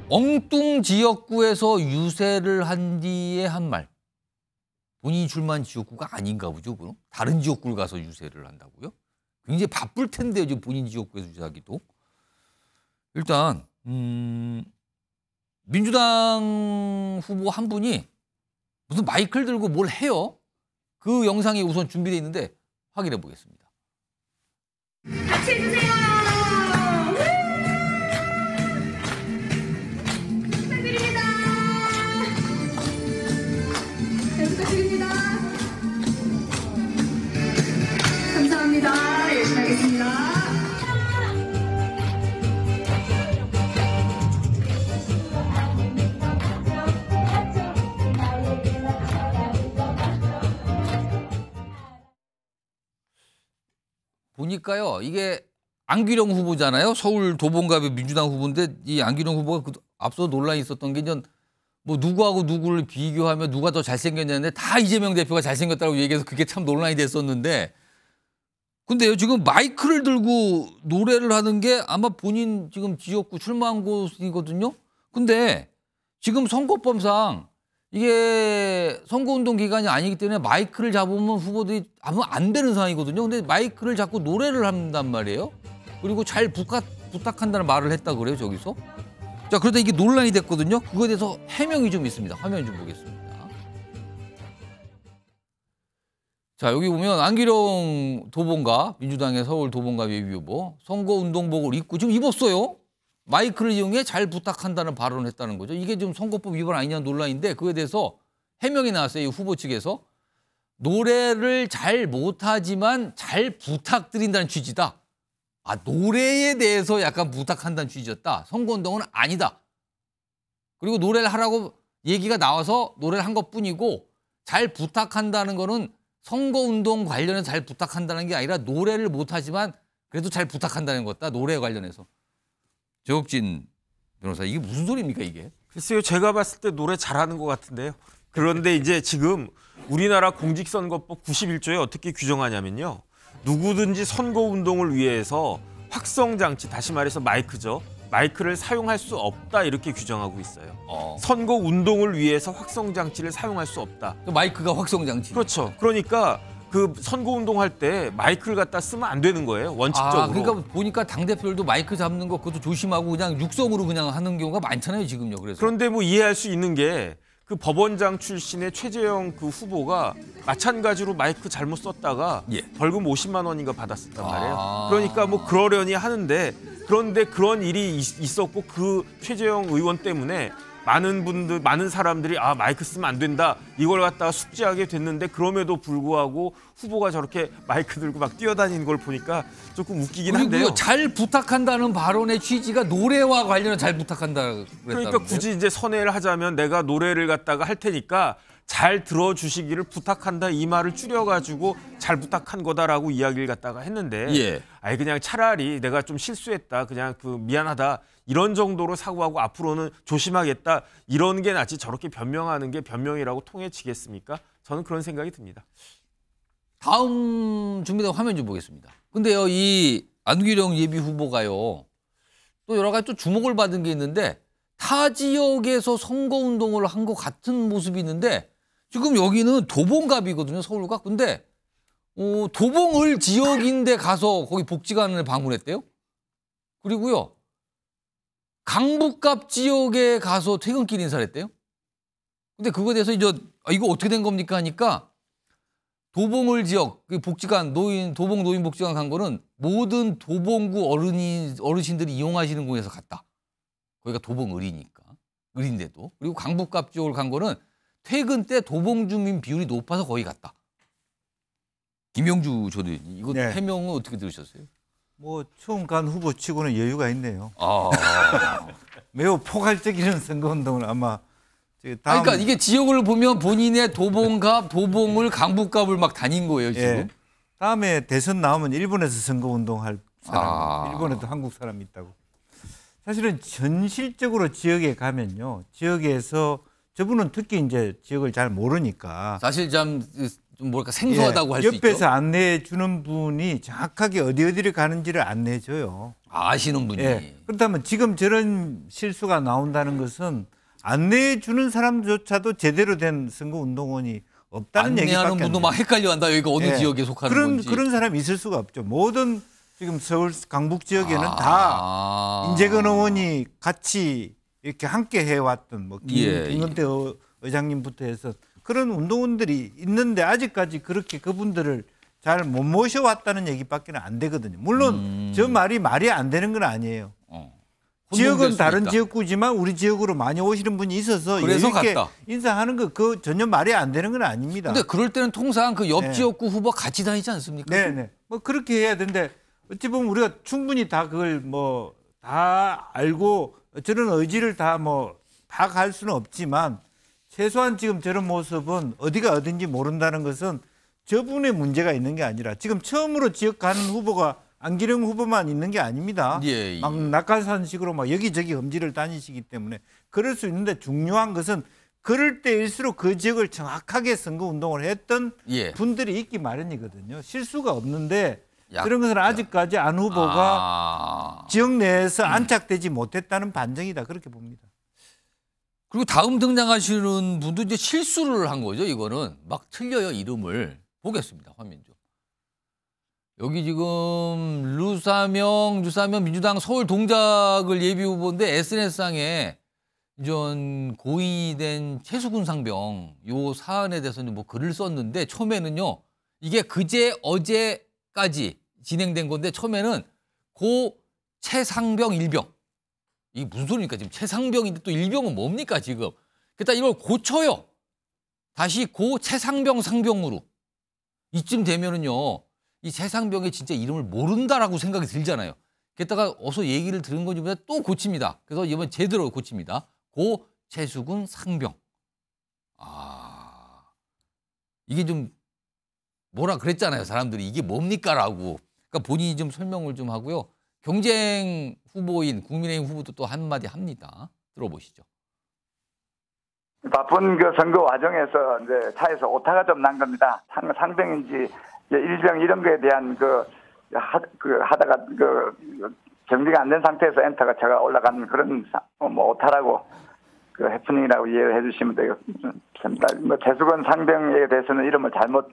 엉뚱 지역구에서 유세를 한 뒤에 한 말. 본인이 출마한 지역구가 아닌가 보죠, 그럼? 다른 지역구를 가서 유세를 한다고요? 굉장히 바쁠 텐데요, 지금 본인 지역구에서 유세하기도. 일단 민주당 후보 한 분이 무슨 마이크를 들고 뭘 해요? 그 영상이 우선 준비되어 있는데 확인해 보겠습니다. 같이 해주세요. 축하드립니다. 네, 축하드립니다. 감사합니다. 열심히 하겠습니다. 보니까요, 이게 안규령 후보잖아요. 서울 도봉갑의 민주당 후보인데 이 안규령 후보가 앞서 논란이 있었던 게 이제 뭐 누구하고 누구를 비교하면 누가 더 잘생겼냐는데 다 이재명 대표가 잘생겼다고 얘기해서 그게 참 논란이 됐었는데, 근데요, 지금 마이크를 들고 노래를 하는 게 아마 본인 지금 지역구 출마한 곳이거든요. 근데 지금 선거법상 이게 선거운동 기간이 아니기 때문에 마이크를 잡으면 후보들이 아무 안 되는 상황이거든요. 근데 마이크를 잡고 노래를 한단 말이에요. 그리고 잘 부탁한다는 말을 했다 그래요, 저기서. 자, 그러다 이게 논란이 됐거든요. 그거에 대해서 해명이 좀 있습니다. 화면 좀 보겠습니다. 자, 여기 보면 안기령 도봉갑, 민주당의 서울 도봉갑 예비후보 선거운동복을 입고 지금 입었어요. 마이크를 이용해 잘 부탁한다는 발언을 했다는 거죠. 이게 좀 선거법 위반 아니냐는 논란인데 그거에 대해서 해명이 나왔어요. 이 후보 측에서. 노래를 잘 못하지만 잘 부탁드린다는 취지다. 아, 노래에 대해서 약간 부탁한다는 취지였다. 선거운동은 아니다. 그리고 노래를 하라고 얘기가 나와서 노래를 한 것뿐이고 잘 부탁한다는 거는 선거운동 관련해서 잘 부탁한다는 게 아니라 노래를 못하지만 그래도 잘 부탁한다는 거다. 노래에 관련해서. 조혁진 변호사, 이게 무슨 소리입니까, 이게? 글쎄요, 제가 봤을 때 노래 잘하는 것 같은데요. 그런데 이제 지금 우리나라 공직선거법 91조에 어떻게 규정하냐면요. 누구든지 선거운동을 위해서 확성장치, 다시 말해서 마이크죠. 마이크를 사용할 수 없다 이렇게 규정하고 있어요. 선거운동을 위해서 확성장치를 사용할 수 없다. 마이크가 확성장치. 그렇죠. 그러니까 그 선거운동할 때 마이크를 갖다 쓰면 안 되는 거예요, 원칙적으로. 아, 그러니까 보니까 당대표들도 마이크 잡는 거 그것도 조심하고 그냥 육성으로 그냥 하는 경우가 많잖아요, 지금요. 그래서. 그런데 뭐 이해할 수 있는 게 그 법원장 출신의 최재형 그 후보가 마찬가지로 마이크 잘못 썼다가 벌금 50만 원인가 받았었단 말이에요. 그러니까 뭐 그러려니 하는데, 그런데 그런 일이 있었고 그 최재형 의원 때문에 많은 사람들이 아, 마이크 쓰면 안 된다 이걸 갖다가 숙지하게 됐는데, 그럼에도 불구하고 후보가 저렇게 마이크 들고 막 뛰어다니는 걸 보니까 조금 웃기긴 한데요. 잘 부탁한다는 발언의 취지가 노래와 관련해서 잘 부탁한다 그랬다는 그러니까 굳이 이제 선회를 하자면 내가 노래를 갖다가 할 테니까 잘 들어주시기를 부탁한다 이 말을 줄여가지고 잘 부탁한 거다라고 이야기를 갖다가 했는데, 아예 그냥 차라리 내가 좀 실수했다, 그냥 그 미안하다 이런 정도로 사고하고 앞으로는 조심하겠다 이런 게 낫지 저렇게 변명하는 게 변명이라고 통해지겠습니까? 저는 그런 생각이 듭니다. 다음 준비된 화면 좀 보겠습니다. 근데요, 이 안규령 예비 후보가요, 또 여러 가지 또 주목을 받은 게 있는데 타 지역에서 선거운동을 한 것 같은 모습이 있는데, 지금 여기는 도봉갑이거든요, 서울과. 근데 도봉을 지역인데 가서 거기 복지관을 방문했대요. 그리고요, 강북갑 지역에 가서 퇴근길 인사를 했대요. 근데 그거에 대해서 이제 이거 어떻게 된 겁니까 하니까 도봉을 지역, 복지관, 도봉 노인복지관 간 거는 모든 도봉구 어르신들이 이용하시는 곳에서 갔다. 거기가 도봉을이니까. 을인데도. 그리고 강북갑 지역을 간 거는 퇴근 때 도봉 주민 비율이 높아서 거기 갔다. 김영주 조대, 이거 해명은 어떻게 들으셨어요? 뭐 처음 간 후보 치고는 여유가 있네요. 아. 매우 포괄적인 선거운동을 아마 그러니까 이게 지역을 보면 본인의 도봉갑, 도봉을, 강북갑을 막 다닌 거예요, 지금. 다음에 대선 나오면 일본에서 선거운동할 사람, 일본에도 한국 사람이 있다고. 사실은 현실적으로 지역에 가면요, 지역에서 저분은 특히 이제 지역을 잘 모르니까. 사실 참 좀 뭐랄까 생소하다고 할 수 있죠. 옆에서 안내해 주는 분이 정확하게 어디를 가는지를 안내해 줘요. 아시는 분이. 예. 그렇다면 지금 저런 실수가 나온다는 것은 안내해 주는 사람조차도 제대로 된 선거운동원이 없다는 얘기밖에 안내하는 안 분도 돼요. 막 헷갈려한다. 여기가 어느 예. 지역에 속하는 건지. 그런 사람이 있을 수가 없죠. 모든 지금 서울 강북 지역에는 아. 다 인재근 의원이 같이 이렇게 함께 해왔던 뭐 김근태 의장님부터 해서 그런 운동원들이 있는데 아직까지 그렇게 그분들을 잘 못 모셔왔다는 얘기밖에 안 되거든요. 물론 저 말이 안 되는 건 아니에요. 지역은 다른 있다. 지역구지만 우리 지역으로 많이 오시는 분이 있어서 그래서 이렇게 갔다. 인사하는 거 그 전혀 말이 안 되는 건 아닙니다. 근데 그럴 때는 통상 그 옆 네. 지역구 후보 같이 다니지 않습니까? 네네. 뭐 그렇게 해야 되는데 어찌 보면 우리가 충분히 다 그걸 뭐 다 알고 저런 의지를 다 뭐 파악할 수는 없지만 최소한 지금 저런 모습은 어디가 어딘지 모른다는 것은 저분의 문제가 있는 게 아니라 지금 처음으로 지역 가는 후보가 안기령 후보만 있는 게 아닙니다. 예. 막 낙하산식으로 막 여기저기 험지를 다니시기 때문에 그럴 수 있는데 중요한 것은 그럴 때일수록 그 지역을 정확하게 선거운동을 했던 예. 분들이 있기 마련이거든요. 실수가 없는데 약- 그런 것은 아직까지 안 후보가 지역 내에서 안착되지 못했다는 반증이다. 그렇게 봅니다. 그리고 다음 등장하시는 분도 이제 실수를 한 거죠. 이거는 막 틀려요 이름을. 보겠습니다. 화면 좀. 여기 지금 류사명 민주당 서울 동작을 예비 후보인데 SNS상에 전 고인이 된 최수근 상병 요 사안에 대해서는 뭐 글을 썼는데 처음에는요. 이게 그제 어제까지 진행된 건데 처음에는 고 최상병 일병. 이게 무슨 소리입니까? 지금 최상병인데 또 일병은 뭡니까 지금? 그러니까 이걸 고쳐요. 다시 고 최상병 상병으로. 이쯤 되면은요. 이 최상병의 진짜 이름을 모른다라고 생각이 들잖아요. 게다가 어서 얘기를 들은 건지 보다 또 고칩니다. 그래서 이번 제대로 고칩니다. 고 최수근 상병. 이게 좀 뭐라 그랬잖아요. 사람들이 이게 뭡니까라고. 그러니까 본인이 좀 설명을 좀 하고요. 경쟁 후보인 국민의힘 후보도 또 한마디 합니다. 들어보시죠. 바쁜 그 선거 과정에서 이제 차에서 오타가 좀 난 겁니다. 상병인지 일병 이런 거에 대한 하다가 정리가 안 된 상태에서 엔터가 제가 올라가는 그런 뭐 오타라고 그 해프닝이라고 이해를 해주시면 되겠습니다. 뭐 최수근 상병에 대해서는 이름을 잘못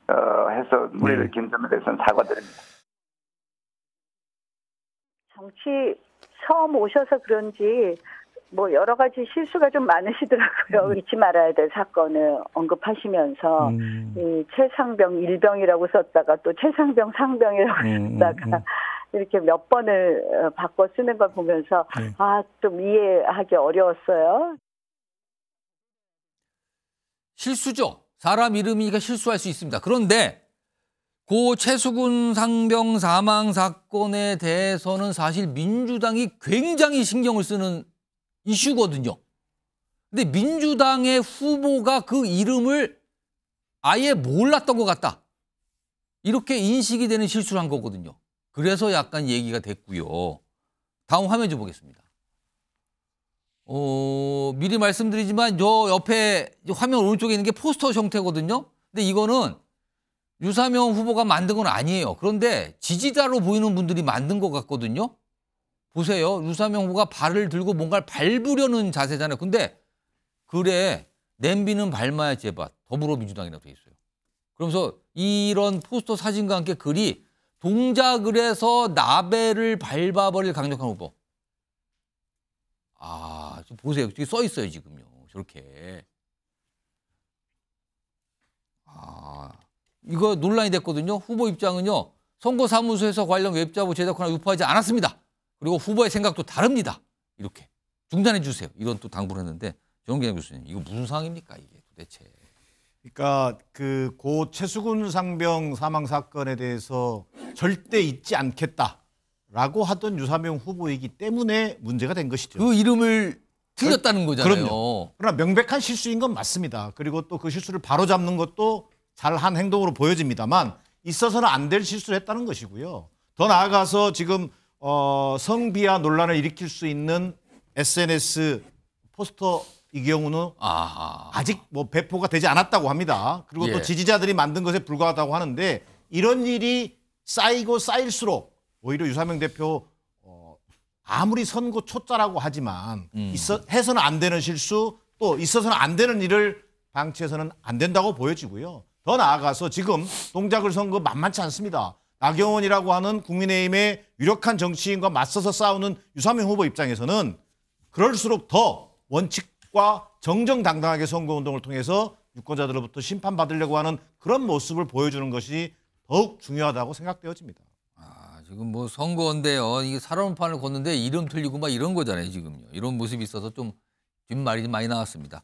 해서 무리를 긴 점에 대해서는 사과드립니다. 정치 처음 오셔서 그런지 뭐 여러 가지 실수가 좀 많으시더라고요. 잊지 말아야 될 사건을 언급하시면서 이 최상병 일병이라고 썼다가 또 최상병 상병이라고 썼다가 이렇게 몇 번을 바꿔 쓰는 걸 보면서 좀 이해하기 어려웠어요. 실수죠. 사람 이름이니까 실수할 수 있습니다. 그런데 고 최수근 상병 사망 사건에 대해서는 사실 민주당이 굉장히 신경을 쓰는 이슈거든요. 근데 민주당의 후보가 그 이름을 아예 몰랐던 것 같다. 이렇게 인식이 되는 실수를 한 거거든요. 그래서 약간 얘기가 됐고요. 다음 화면 좀 보겠습니다. 미리 말씀드리지만 저 옆에 화면 오른쪽에 있는 게 포스터 형태거든요. 근데 이거는 유사명 후보가 만든 건 아니에요. 그런데 지지자로 보이는 분들이 만든 것 같거든요. 보세요. 유사명 후보가 발을 들고 뭔가를 밟으려는 자세잖아요. 근데 그래 냄비는 밟아야 제맛 더불어민주당이라고 돼 있어요. 그러면서 이런 포스터 사진과 함께 글이 동작을 해서 나베를 밟아버릴 강력한 후보. 좀 보세요. 여기 써 있어요 지금요. 저렇게. 이거 논란이 됐거든요. 후보 입장은요. 선거사무소에서 관련 웹자보 제작하거나 유포하지 않았습니다. 그리고 후보의 생각도 다릅니다. 이렇게 중단해 주세요. 이런 또 당부를 했는데 정경영 교수님 이거 무슨 상황입니까 이게 도대체. 그러니까 그 고 최수근 상병 사망 사건에 대해서 절대 잊지 않겠다라고 하던 유사명 후보이기 때문에 문제가 된 것이죠. 그 이름을 틀렸다는 거잖아요. 그럼요. 그러나 명백한 실수인 건 맞습니다. 그리고 또 그 실수를 바로잡는 것도 잘한 행동으로 보여집니다만 있어서는 안 될 실수를 했다는 것이고요. 더 나아가서 지금 성비하 논란을 일으킬 수 있는 SNS 포스터 이 경우는 아직 뭐 배포가 되지 않았다고 합니다. 그리고 또 지지자들이 만든 것에 불과하다고 하는데 이런 일이 쌓이고 쌓일수록 오히려 유사명 대표 아무리 선거 초짜라고 하지만 해서는 안 되는 실수 또 있어서는 안 되는 일을 방치해서는 안 된다고 보여지고요. 더 나아가서 지금 동작을 선거 만만치 않습니다. 나경원이라고 하는 국민의힘의 유력한 정치인과 맞서서 싸우는 유사명 후보 입장에서는 그럴수록 더 원칙과 정정당당하게 선거운동을 통해서 유권자들로부터 심판받으려고 하는 그런 모습을 보여주는 것이 더욱 중요하다고 생각되어집니다. 지금 뭐 선거인데요. 이게 살얼음판을 걷는데 이름 틀리고 막 이런 거잖아요, 지금요. 이런 모습이 있어서 좀 뒷말이 많이 나왔습니다.